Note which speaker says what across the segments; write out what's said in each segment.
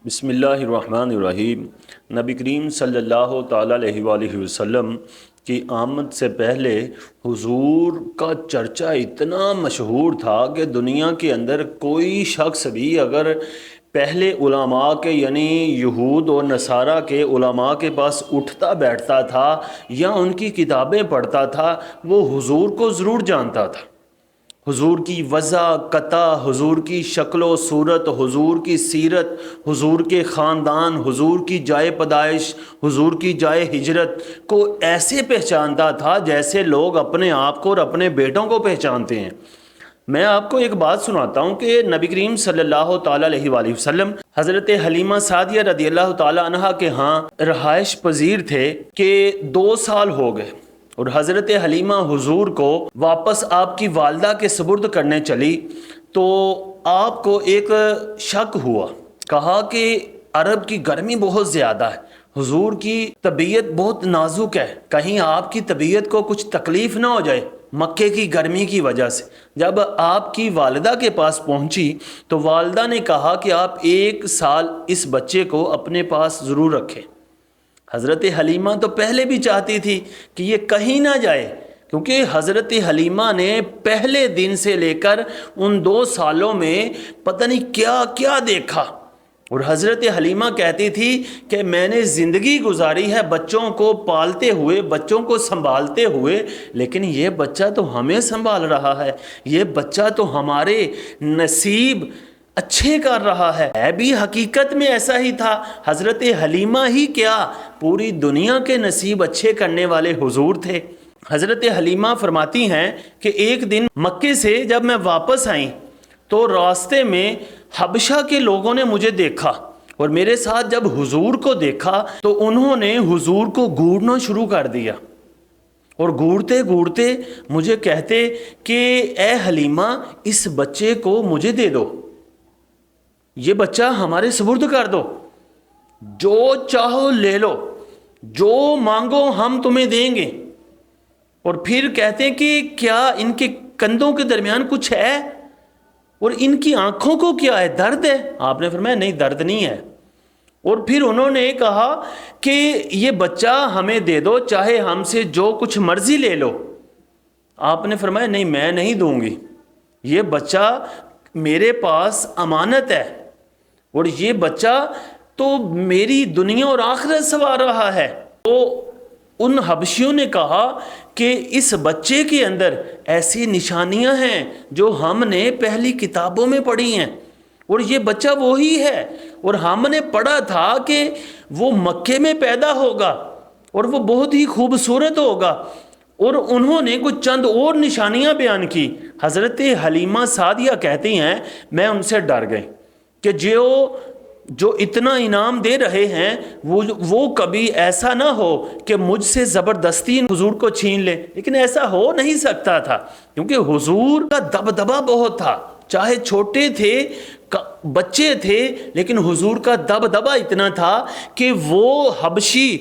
Speaker 1: بسم اللہ الرحمن الرحیم۔ نبی کریم صلی اللہ تعالیٰ علیہ وآلہ وسلم کی آمد سے پہلے حضور کا چرچا اتنا مشہور تھا کہ دنیا کے اندر کوئی شخص بھی اگر پہلے علماء کے یعنی یہود اور نصارہ کے علماء کے پاس اٹھتا بیٹھتا تھا یا ان کی کتابیں پڑھتا تھا وہ حضور کو ضرور جانتا تھا۔ حضور کی وضع قطع، حضور کی شکل و صورت، حضور کی سیرت، حضور کے خاندان، حضور کی جائے پیدائش، حضور کی جائے ہجرت کو ایسے پہچانتا تھا جیسے لوگ اپنے آپ کو اور اپنے بیٹوں کو پہچانتے ہیں۔ میں آپ کو ایک بات سناتا ہوں کہ نبی کریم صلی اللہ تعالیٰ علیہ وآلہ وسلم حضرت حلیمہ سعدیہ رضی اللہ تعالیٰ عنہا کے ہاں رہائش پذیر تھے کہ 2 سال ہو گئے، اور حضرت حلیمہ حضور کو واپس آپ کی والدہ کے سپرد کرنے چلی تو آپ کو ایک شک ہوا، کہا کہ عرب کی گرمی بہت زیادہ ہے، حضور کی طبیعت بہت نازک ہے، کہیں آپ کی طبیعت کو کچھ تکلیف نہ ہو جائے مکے کی گرمی کی وجہ سے۔ جب آپ کی والدہ کے پاس پہنچی تو والدہ نے کہا کہ آپ 1 سال اس بچے کو اپنے پاس ضرور رکھیں۔ حضرت حلیمہ تو پہلے بھی چاہتی تھی کہ یہ کہیں نہ جائے، کیونکہ حضرت حلیمہ نے پہلے دن سے لے کر ان 2 سالوں میں پتہ نہیں کیا کیا دیکھا، اور حضرت حلیمہ کہتی تھی کہ میں نے زندگی گزاری ہے بچوں کو پالتے ہوئے، بچوں کو سنبھالتے ہوئے، لیکن یہ بچہ تو ہمیں سنبھال رہا ہے، یہ بچہ تو ہمارے نصیب اچھے کر رہا ہے بھی حقیقت میں ایسا ہی تھا۔ حضرت حلیمہ ہی کیا، پوری دنیا کے نصیب اچھے کرنے والے حضور تھے۔ حضرت حلیمہ فرماتی ہیں کہ ایک دن مکے سے جب میں واپس آئی تو راستے میں حبشہ کے لوگوں نے مجھے دیکھا، اور میرے ساتھ جب حضور کو دیکھا تو انہوں نے حضور کو گھورنا شروع کر دیا، اور گھورتے گھورتے مجھے کہتے کہ اے حلیمہ اس بچے کو مجھے دے دو، یہ بچہ ہمارے سپرد کر دو، جو چاہو لے لو، جو مانگو ہم تمہیں دیں گے۔ اور پھر کہتے ہیں کہ کیا ان کے کندھوں کے درمیان کچھ ہے، اور ان کی آنکھوں کو کیا ہے، درد ہے؟ آپ نے فرمایا نہیں، درد نہیں ہے۔ اور پھر انہوں نے کہا کہ یہ بچہ ہمیں دے دو، چاہے ہم سے جو کچھ مرضی لے لو۔ آپ نے فرمایا نہیں، میں نہیں دوں گی، یہ بچہ میرے پاس امانت ہے، اور یہ بچہ تو میری دنیا اور آخرت سنوار رہا ہے۔ تو ان حبشیوں نے کہا کہ اس بچے کے اندر ایسی نشانیاں ہیں جو ہم نے پہلی کتابوں میں پڑھی ہیں، اور یہ بچہ وہی ہے، اور ہم نے پڑھا تھا کہ وہ مکے میں پیدا ہوگا اور وہ بہت ہی خوبصورت ہوگا۔ اور انہوں نے کچھ چند اور نشانیاں بیان کی۔ حضرت حلیمہ سعدیہ کہتی ہیں میں ان سے ڈر گئی کہ جو اتنا انعام دے رہے ہیں وہ کبھی ایسا نہ ہو کہ مجھ سے زبردستی حضور کو چھین لے، لیکن ایسا ہو نہیں سکتا تھا، کیونکہ حضور کا دبدبہ بہت تھا، چاہے چھوٹے تھے بچے تھے، لیکن حضور کا دبدبہ اتنا تھا کہ وہ حبشی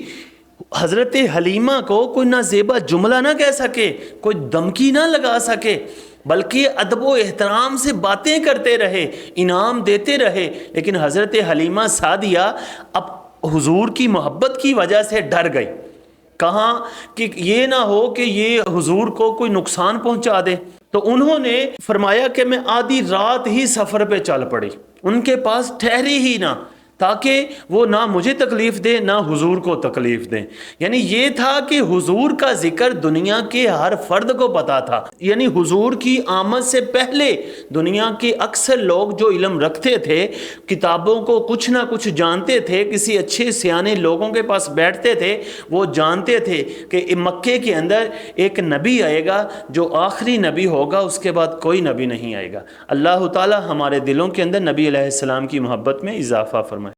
Speaker 1: حضرت حلیمہ کو کوئی نہ زیبا جملہ نہ کہہ سکے، کوئی دھمکی نہ لگا سکے، بلکہ ادب و احترام سے باتیں کرتے رہے، انعام دیتے رہے۔ لیکن حضرت حلیمہ سعدیہ اب حضور کی محبت کی وجہ سے ڈر گئی، کہاں کہ یہ نہ ہو کہ یہ حضور کو کوئی نقصان پہنچا دے۔ تو انہوں نے فرمایا کہ میں آدھی رات ہی سفر پہ چل پڑی، ان کے پاس ٹھہری ہی نہ، تاکہ وہ نہ مجھے تکلیف دے نہ حضور کو تکلیف دیں۔ یعنی یہ تھا کہ حضور کا ذکر دنیا کے ہر فرد کو پتا تھا، یعنی حضور کی آمد سے پہلے دنیا کے اکثر لوگ جو علم رکھتے تھے، کتابوں کو کچھ نہ کچھ جانتے تھے، کسی اچھے سیانے لوگوں کے پاس بیٹھتے تھے، وہ جانتے تھے کہ مکے کے اندر ایک نبی آئے گا جو آخری نبی ہوگا، اس کے بعد کوئی نبی نہیں آئے گا۔ اللہ تعالی ہمارے دلوں کے اندر نبی علیہ السلام کی محبت میں اضافہ فرمائے۔